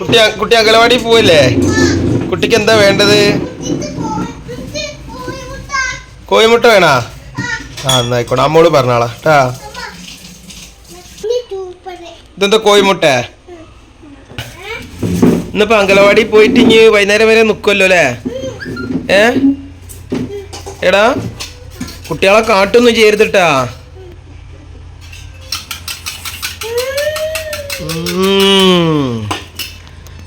കുട്ടി അംഗനവാടി പോവല്ലേ? കുട്ടിക്ക് എന്താ വേണ്ടത്? കോഴിമുട്ട വേണോ? എന്നായിക്കോട്ടെ, അമ്മോട് പറഞ്ഞാളാ കേട്ടാ. ഇതെന്താ കോഴിമുട്ട? ഇന്നിപ്പോ അംഗനവാടി പോയിട്ട് ഇനി വൈകുന്നേരം വരെ നിക്കുമല്ലോ അല്ലേ? എടാ കുട്ടികളെ കാട്ടൊന്നും ചെയ്യരുതിട്ടാ.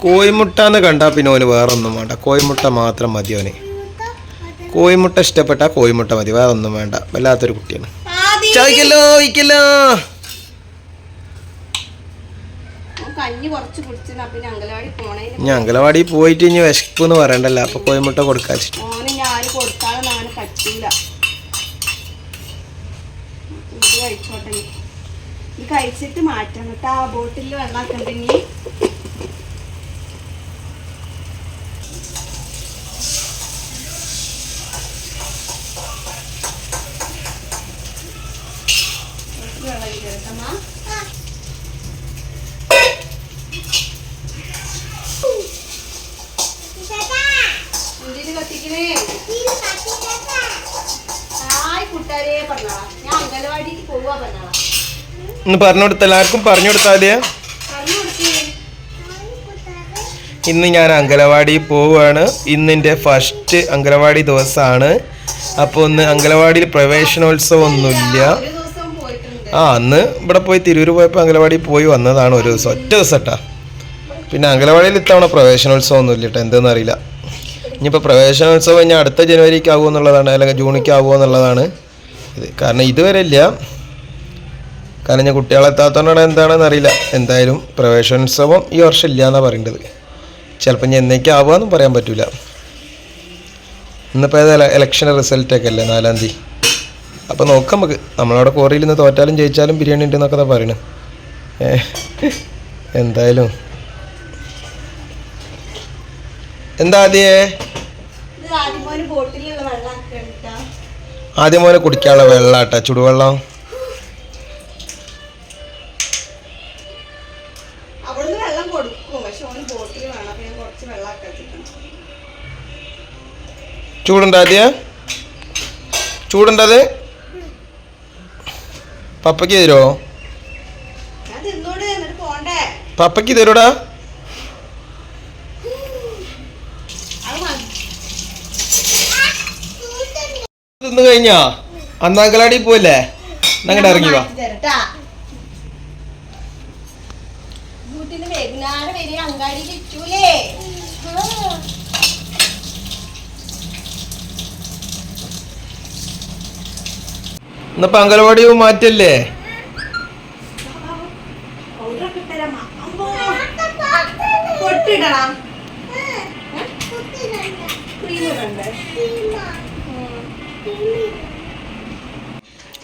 കോഴിമുട്ടാന്ന് കണ്ടാ പിന്നെ ഓന് വേറൊന്നും വേണ്ട, കോഴിമുട്ട മാത്രം മതി ഓന്. കോഴിമുട്ട ഇഷ്ടപ്പെട്ട കോഴിമുട്ട മതി, വേറെ ഒന്നും വേണ്ട. വല്ലാത്തൊരു കുട്ടിയാണ്. ചായ്ക്കല്ലോ ഇക്കല്ലോ. ഞാൻ അംഗനവാടി പോയിട്ട് ഇനി വിശപ്പെന്ന് പറയണ്ടല്ലോ, അപ്പൊ കോഴിമുട്ട കൊടുക്കാൻ കഴിച്ചിട്ട് മാറ്റാം കേട്ടോ. ആ ബോട്ടിൽ വെള്ളാക്കണ്ടെങ്കിൽ ഇന്ന് പറഞ്ഞു കൊടുത്ത എല്ലാവർക്കും പറഞ്ഞു കൊടുത്താല്. ഇന്ന് ഞാൻ അംഗനവാടി പോവുകയാണ്. ഇന്നിൻ്റെ ഫസ്റ്റ് അംഗനവാടി ദിവസമാണ്. അപ്പോൾ ഒന്ന് അംഗനവാടിയിൽ പ്രവേശനോത്സവം ഒന്നുമില്ല. അന്ന് ഇവിടെ പോയി തിരൂർ പോയപ്പോൾ അംഗനവാടി പോയി വന്നതാണ് ഒരു ദിവസം, ഒറ്റ ദിവസം കേട്ടാ. പിന്നെ അംഗനവാടിയിൽ ഇത്തവണ പ്രവേശനോത്സവം ഒന്നും ഇല്ല കേട്ടോ, എന്തെന്ന് അറിയില്ല. ഇനിയിപ്പോൾ പ്രവേശനോത്സവം ഇനി അടുത്ത ജനുവരിക്ക് ആകുമോ എന്നുള്ളതാണ്, അല്ലെങ്കിൽ ജൂണിക്ക് ആകുമോ എന്നുള്ളതാണ് ഇത്. കാരണം ഇതുവരെ ഇല്ല, കാരണം ഞാൻ കുട്ടികളെത്താത്തതുകൊണ്ടാണ് എന്താണെന്ന് അറിയില്ല. എന്തായാലും പ്രവേശനോത്സവം ഈ വർഷം ഇല്ല എന്നാണ് പറയേണ്ടത്. ചിലപ്പോൾ ഞാൻ എന്നേക്കും ആവുകയെന്നും പറയാൻ പറ്റില്ല. ഇന്നിപ്പോൾ ഏതാ ഇലക്ഷൻ റിസൾട്ടൊക്കെ അല്ലേ 4-ാം തീയതി. അപ്പോൾ നോക്കാം നമുക്ക്. നമ്മളവിടെ കോറിയിൽ നിന്ന് തോറ്റാലും ജയിച്ചാലും ബിരിയാണി ഉണ്ട് എന്നൊക്കെ പറയണേ. എന്തായാലും എന്താ ആദ്യം മോനെ കുടിക്കാനുള്ള വെള്ളം കേട്ടോ, ചുടുവെള്ളം. ചൂടുണ്ടോ? ചൂടുണ്ടത്? പപ്പയ്ക്ക് തരുമോ? പപ്പയ്ക്ക് തരൂടാ. തിന്നു കഴിഞ്ഞാ അന്ന് അങ്കലാടി പോവല്ലേ? അങ്ങോട്ട് ഇറങ്ങി വാ. ഇന്നിപ്പോ അംഗനവാടി മാറ്റല്ലേ?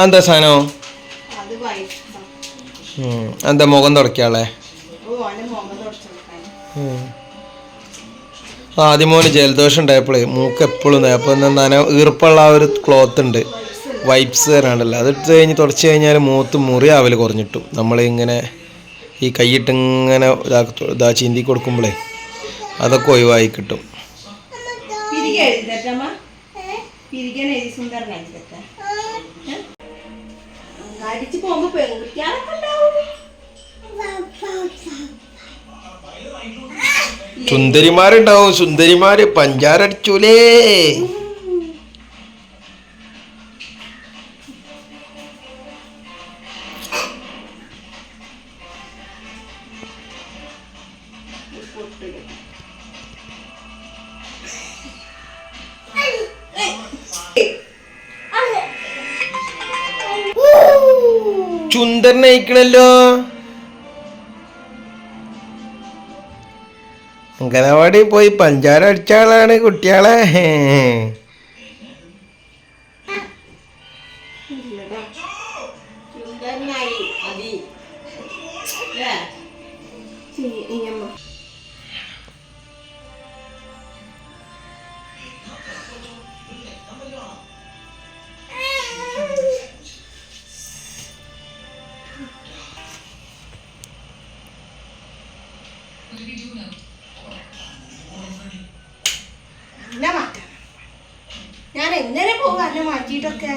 എന്താ സാധനം? എന്താ മുഖം തുടക്കാളെ? ആദ്യം മോന് ജലദോഷം ഉണ്ടായപ്പോഴേ മൂക്ക് എപ്പോഴും അപ്പോൾ ഈർപ്പുള്ള ആ ഒരു ക്ലോത്ത് ഉണ്ട്, വൈപ്സ് തരാണ്ടല്ലോ, അതെടുത്ത് കഴിഞ്ഞ് തുടച്ച് കഴിഞ്ഞാൽ മൂത്ത് മുറിയാവൽ കുറഞ്ഞിട്ടും. നമ്മളിങ്ങനെ ഈ കൈയിട്ടിങ്ങനെ ഇതാ ചീന്തി കൊടുക്കുമ്പോഴേ അതൊക്കെ ഒഴിവായി കിട്ടും. സുന്ദരിമാരുണ്ടാവും, സുന്ദരിമാര് പഞ്ചാരടിച്ചൂലേ. ചുന്ദരനയിക്കണല്ലോ. അംഗനവാടി പോയി പഞ്ചാര അടിച്ച ആളാണ് കുട്ടികളെ. What did you do now? പോവാ അന്നെ മാറ്റിയിട്ടൊക്കെ?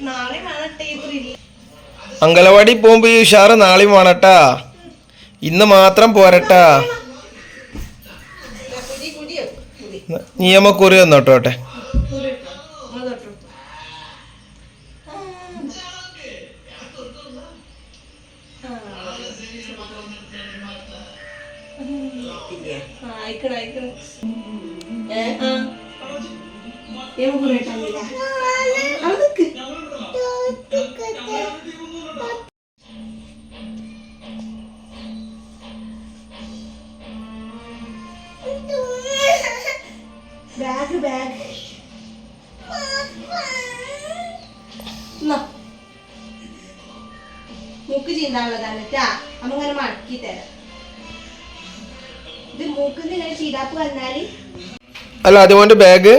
നാളെ അങ്കലവാടി പോകുമ്പോ ഈ ഉഷാറ് നാളെയും വേണട്ടാ, ഇന്ന് മാത്രം പോരട്ടാ. നിയമക്കുറി വന്നോട്ടോട്ടെ. ബാഗ് മൂക്ക് ചീന്താനുള്ളതാണ് കേട്ടാ. അമ്മ ഇങ്ങനെ മടക്കി തരാം. ഇത് മൂക്കിന്ന് ഇങ്ങനെ ചീതാപ്പ് വന്നാല് അല്ല അതുകൊണ്ട് ബാഗ്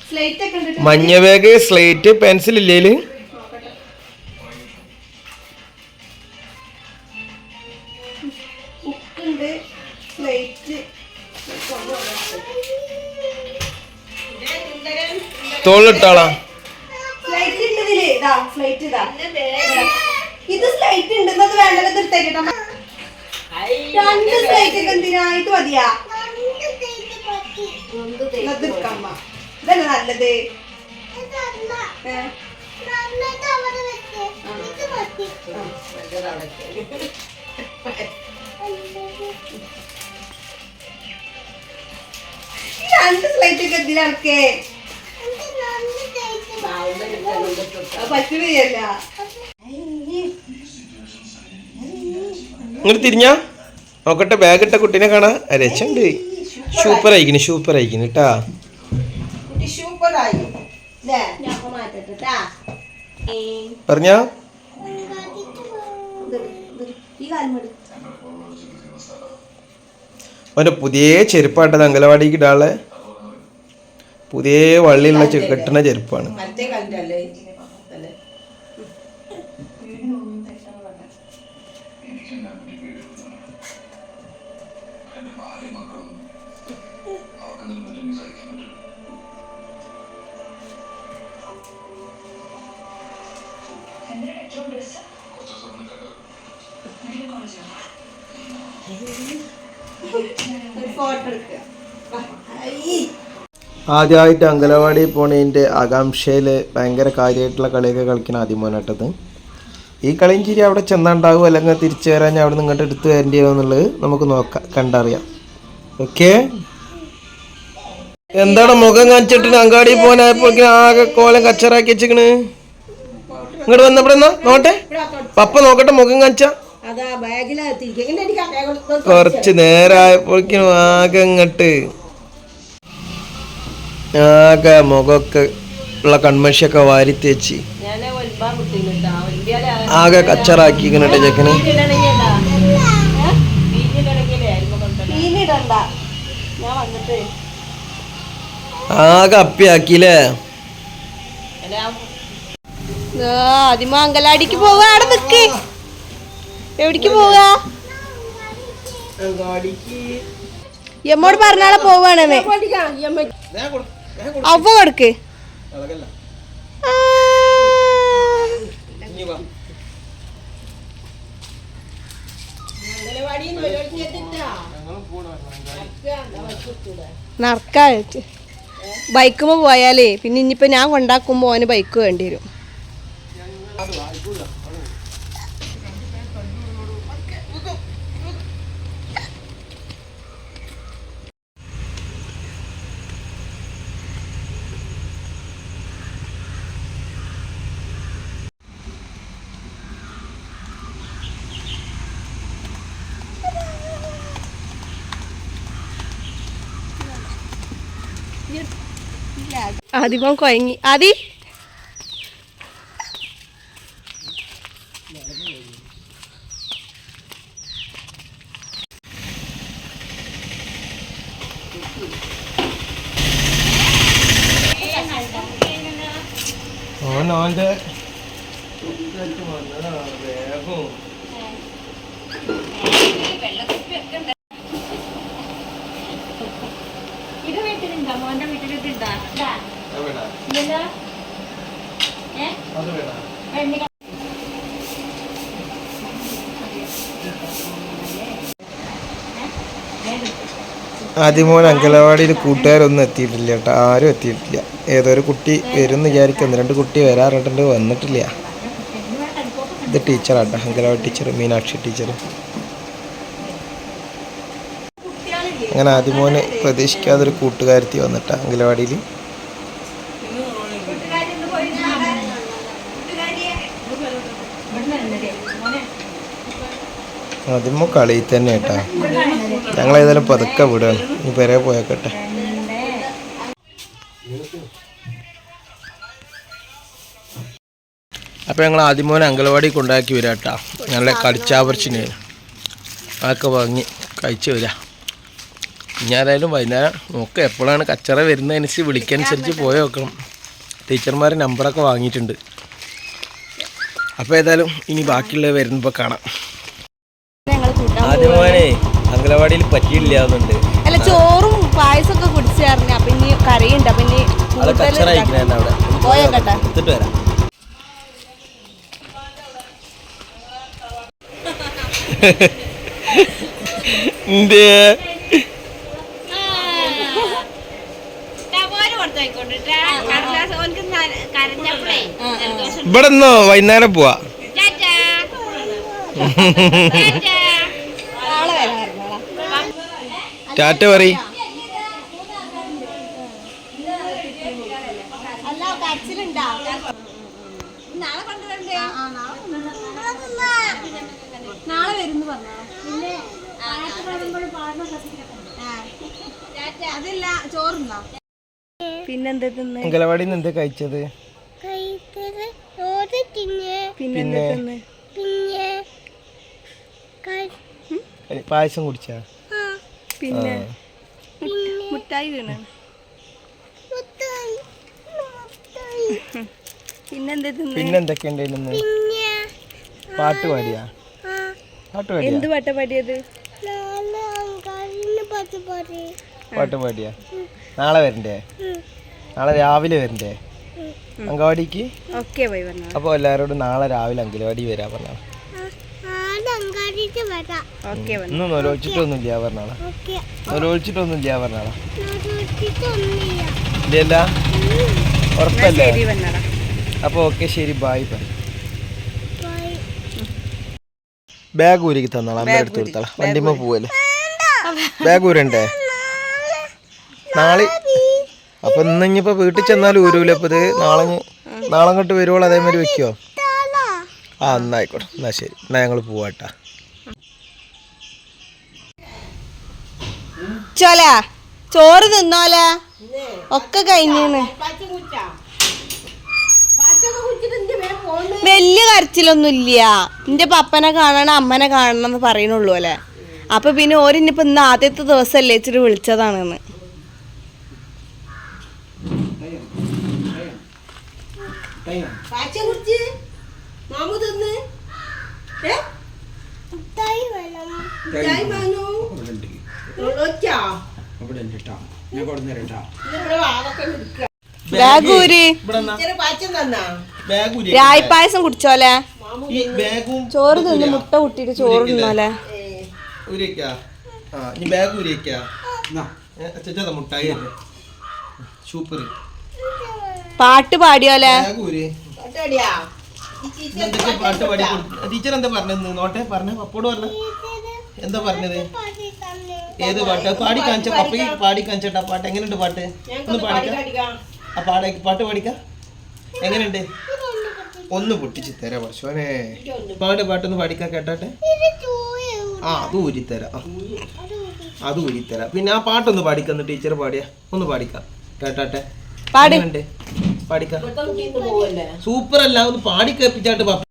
സ്ലേറ്റ് ഒക്കെ ഉണ്ട്. മഞ്ഞ ബാഗ്, സ്ലേറ്റ്, പെൻസിൽ ഇല്ലേല്? ബുക്കുണ്ട്, സ്ലേറ്റ്, തോളിട്ടാളാ. സ്ലേറ്റ് ഉണ്ട് ഇതില്. ഇതാ സ്ലേറ്റ്. ഇതാ ഇത് സ്ലേറ്റ് ഉണ്ട്. ഇത് വേണ്ടത് തീർത്തേക്കട്ടോ. 2 സ്ലേറ്റ് ഒക്കെ എന്തിനാ? ഇത് മതിയാ? ഇതല്ലേ നല്ലത്. ഈ 2 സ്ലേറ്റ് ഒക്കെ എന്തിനാക്കെ? പറ്റുകയല്ല. ഇങ്ങോട്ട് തിരിഞ്ഞാ നോക്കട്ടെ. ബാഗ് ഇട്ട കുട്ടീനെ കാണാ. രച്ചുണ്ട്. സൂപ്പർ ആയിക്കണ്, സൂപ്പർ ആയിക്കണ് കേട്ടാ. പറഞ്ഞ അവന്റെ പുതിയ ചെരുപ്പാട്ടത് അങ്കലവാടിക്ക് ഇടാളെ. പുതിയ വള്ളിയുള്ള കെട്ടുന്ന ചെരുപ്പാണ്. ആദ്യമായിട്ട് അങ്കലവാടി പോണതിൻ്റെ ആകാംക്ഷയിൽ ഭയങ്കര കാര്യമായിട്ടുള്ള കളിയൊക്കെ കളിക്കണം ആദ്യമോനായിട്ടത്. ഈ കളിയും ചിരി അവിടെ ചെന്നുണ്ടാവും, അല്ലെങ്കിൽ തിരിച്ചു വരാൻ അവിടെ നിന്ന് ഇങ്ങോട്ട് എടുത്തു വരേണ്ടി എന്നുള്ളത് നമുക്ക് നോക്കാം, കണ്ടറിയാം. ഓക്കെ. എന്താണ് മുഖം കാണിച്ചിട്ട് അങ്ങാടി പോകാനായപ്പോഴേക്കും ആകെ കോലം കച്ചറാക്കി വെച്ചിക്കണ്. ഇങ്ങോട്ട് വന്നപ്പോൾ എന്നാ നോട്ടെ, പപ്പ നോക്കട്ടെ മുഖം കാണിച്ച. കുറച്ച് നേരമായപ്പോഴേക്കും ആകെ ഇങ്ങോട്ട് ആകെ മുഖമൊക്കെ ഉള്ള കൺമഷിയൊക്കെ വാരി തേച്ച് ആകെ കച്ചറാക്കിക്കണട്ടെ ചെക്കന്. ആകെ അപ്പിയാക്കില്ലേ. ആദ്യമ അങ്കലാടിക്ക് പോവാ. അവിടെ നിക്ക്. എവിടേക്ക് പോവാ? എമ്മോട് പറഞ്ഞാളെ പോവാണെന്ന്. അവ കൊടുക്ക്. നടക്കാ ബൈക്കുമ്പോ പോയാലേ പിന്നെ ഇനിയിപ്പോ ഞാൻ കൊണ്ടാക്കുമ്പോ അവന് ബൈക്ക് വേണ്ടി വരും. ആദ്യമോ കൊയങ്ങി. ആദി ഓൻ്റെ ഇത് വീട്ടിലുണ്ടോ? മോന്റെ വീട്ടിലിട്ടുണ്ടോ? ആദ്യമോൻ അങ്കലവാടിയിൽ കൂട്ടുകാരൊന്നും എത്തിയിട്ടില്ല കേട്ടോ, ആരും എത്തിയിട്ടില്ല. ഏതൊരു കുട്ടി വരും എന്ന് വിചാരിക്കുന്നു, 2 കുട്ടി വരാറുണ്ട്, വന്നിട്ടില്ല. ഇത് ടീച്ചറാട്ടോ, അങ്കലവാടി ടീച്ചർ, മീനാക്ഷി ടീച്ചർ. അങ്ങനെ ആദ്യമോന് പ്രതീക്ഷിക്കാതൊരു കൂട്ടുകാരത്തി വന്നിട്ടാ അങ്കലവാടിയിൽ. ആദ്യമോ കളി തന്നെ കേട്ടാ. ഞങ്ങളേതായാലും പതുക്കെ വിടുകയാണ്, ഇനി പെരെ പോയേക്കട്ടെ. അപ്പോൾ ഞങ്ങൾ ആദ്യമോനെ അങ്കലവാടി കൊണ്ടാക്കി വരാം കേട്ടോ. നല്ല കളിച്ചാപർച്ചിന് അതൊക്കെ വാങ്ങി കഴിച്ച് വരാം. ഞാനായാലും വൈകുന്നേരം നോക്കാം, എപ്പോഴാണ് കച്ചറ വരുന്നതനുസരിച്ച് വിളിക്കനുസരിച്ച് പോയി നോക്കണം. ടീച്ചർമാർ നമ്പറൊക്കെ വാങ്ങിയിട്ടുണ്ട്. അപ്പോൾ ഏതായാലും ഇനി ബാക്കിയുള്ളത് വരുമ്പോൾ കാണാം. ആദ്യമോനെ അങ്കലവാടിയിൽ പറ്റിയില്ല എന്നുണ്ട്. അല്ല, ചോറും പായസമൊക്കെ കുടിച്ചായിരുന്നു. അപ്പൊ ഇനി കറിയുണ്ട്. അപ്പൊ ഇനി അത് കച്ചറ കഴിക്കണ അവിടെ പോയേക്കട്ടെ, എടുത്തിട്ട് വരാം. ഇവിടെ നിന്നോ, വൈകുന്നേരം പോവാ. ടാറ്റ പറയ്. നാളെ വരുന്നു പറഞ്ഞോ. അതില്ല, ചോറുണ്ടോ? പിന്നെന്താ തിന്ന്? അങ്കലവാടിയിൽ നിന്ന് എന്താ കഴിച്ചത്? പിന്നെ പായസം കുടിച്ചാ? പിന്നെ മുട്ടായി വീണ. പിന്നെന്താ തിന്ന്? പിന്നെന്തൊക്കെയുണ്ടായിരുന്നു? പാട്ട് പാടിയാ? പാട്ട് പാടിയാ? എന്ത് പാട്ടാ പാടിയത്? പാട്ട് പാടിയാ? നാളെ വരണ്ടേ? നാളെ രാവിലെ വരണ്ടേ അങ്കവാടിക്ക്? ഓക്കെ ബൈ പറഞ്ഞോ. അപ്പോൾ എല്ലാവരോടും നാളെ രാവിലെ അങ്കലവാടി വരാ പറഞ്ഞാ. ഇന്ന് നൊലോച്ചിട്ടൊന്നുമില്ല പറഞ്ഞാളാ. നൊലോച്ചിട്ടൊന്നുമില്ല പറഞ്ഞാളാ. ഇല്ല, ഉറപ്പല്ലേ? അപ്പോൾ ഓക്കെ, ശരി, ബായ് ബൈ. ബാഗ് ഊരിക്ക് തന്നോളാം, അമ്മ എടുത്ത് കൊടുത്താളാം. വണ്ടിമ്മ പോവല്ലേ, ബാഗ് ഊരണ്ടേ നാളെ? അപ്പൊ ഇന്നിപ്പോ വീട്ടിൽ ചെന്നാലും ഊരൂല. അപ്പൊ ഇത് നാളെ അങ്ങോട്ട് വരുവോളൂ അതേമാതിരി വെക്കോ? ആ, എന്നായിക്കോട്ടെ, എന്നാ ശരി, എന്നാ ഞങ്ങൾ പോവാട്ടാ. ചോല ചോറ് തിന്നോല, ഒക്കെ കഴിഞ്ഞാണ്. വലിയ കരച്ചിലൊന്നും ഇല്ല. എന്റെ പപ്പനെ കാണണം, അമ്മനെ കാണണം എന്ന് പറയണുള്ളൂ അല്ലേ. അപ്പൊ പിന്നെ ഓരിനിപ്പോ ഇന്ന് ആദ്യത്തെ ദിവസമല്ലേ ഇച്ചിരി വിളിച്ചതാണെന്ന്. രായിപ്പായസം കുടിച്ചോലെ, ചോറ് തിന്ന് മുട്ട കുട്ടിട്ട് ചോറ് തിന്നോലെ. പാട്ട് പാടിയോലെ. ടീച്ചർ എന്താ പറഞ്ഞത്? നോട്ടെ പറഞ്ഞ പപ്പോട് പറഞ്ഞ എന്താ പറഞ്ഞത്? ഏത് പാട്ട് പാടി കാണിച്ച? പപ്പയ്ക്ക് പാടി കാണിച്ചട്ടാ പാട്ട്. എങ്ങനെയുണ്ട് പാട്ട്? ഒന്ന് പാടിക്കാം. ആ പാട്ട് പാടിക്ക. എങ്ങനെയുണ്ട്? ഒന്ന് പൊട്ടിച്ച് തരാ പശുവനെ. പാട്ടൊന്ന് പാടിക്കാൻ കേട്ടാട്ടെ. ആ, അത് ഊരിത്തരാം, അത് ഊരിത്തരാം. പിന്നെ ആ പാട്ടൊന്ന് പാടിക്കന്ന് ടീച്ചർ പാടിയ ഒന്ന് പാടിക്കാം കേട്ടാട്ടെ. പാടിക്ക. സൂപ്പർ അല്ല, ഒന്ന് പാടി കേൾപ്പിച്ചാട്ട്.